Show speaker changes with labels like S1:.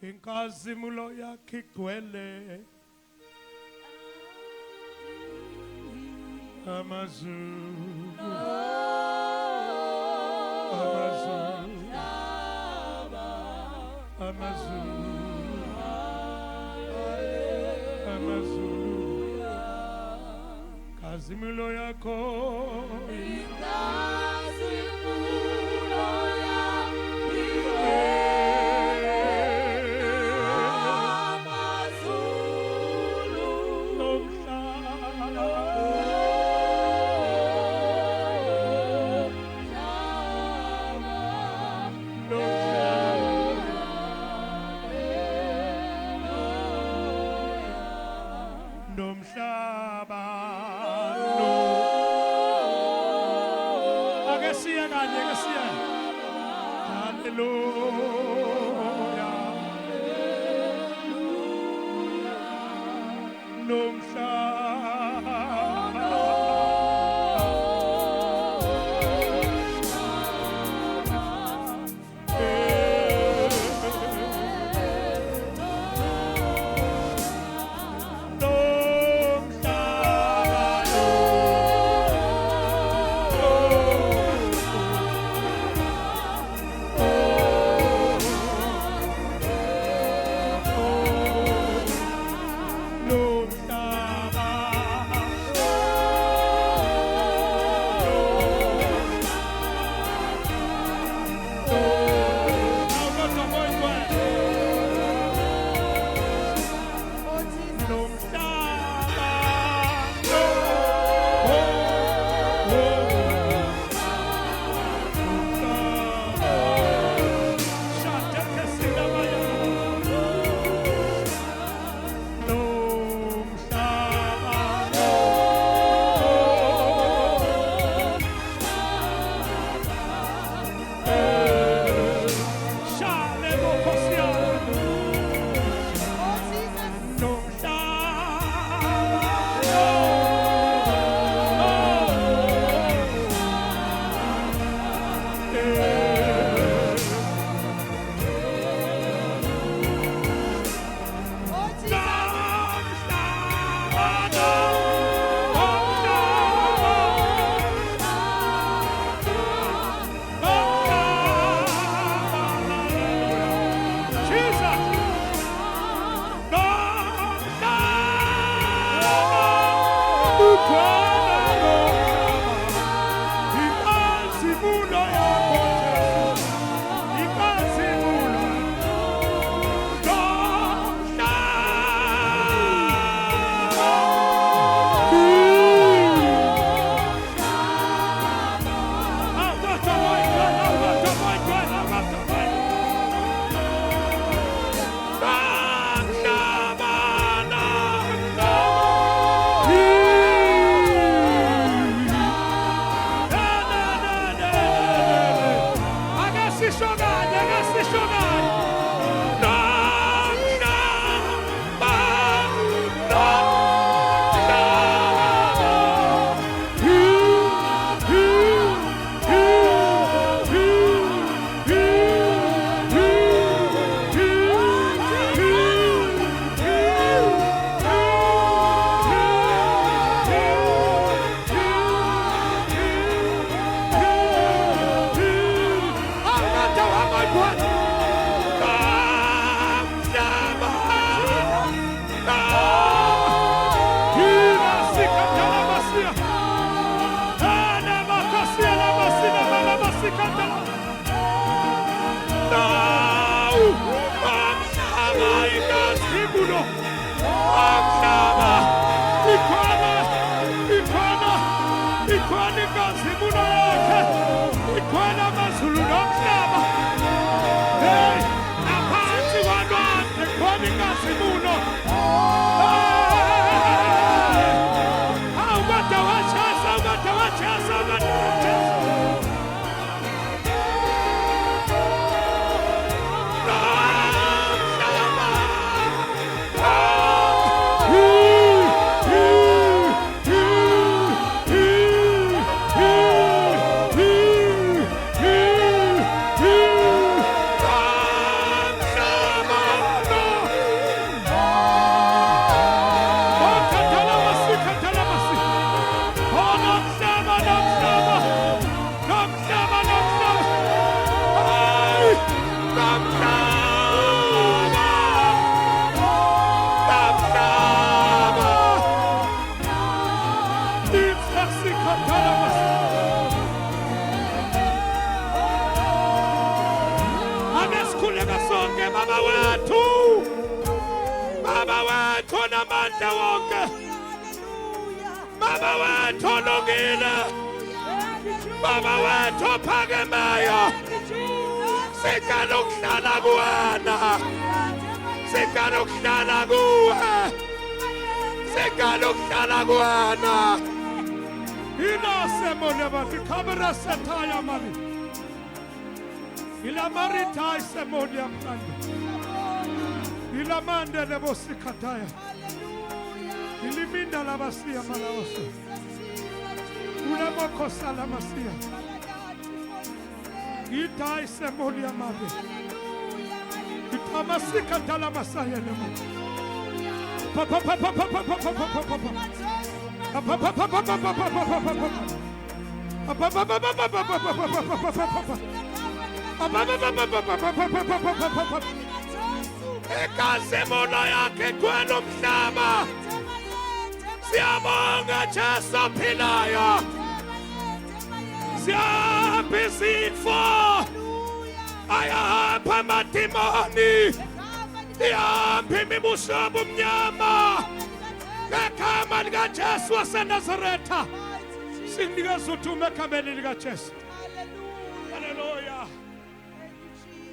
S1: inkazimulo yakhe igcwele amazulu kazimulo yakho Baba wethu onamandla wonke, Baba wethu olungile, Baba wethu ophakemayo, sicela ukuhlala kuwena, sicela ukuhlala kuwe, sicela ukuhlala kuwena. Inase mone bathi kamera setaya mali, ilamarita isemoni yamhlanje, ilamande lebosikhataya, iliminda labasiya malawasa, ulamokosala masiya, ita isemoni yamali, itamasikatala masaya lemo. Papa papa papa papa papa papa. Ekasemola yakhe kwelo mhlaba, siyabonga Jesu ophilayo, siyapha izifo, ayapha amadimoni, iyapha imibuso yobumnyama. Ngegama likaJesu waseNazaretha, sinikeza uthume egameni likaJesu.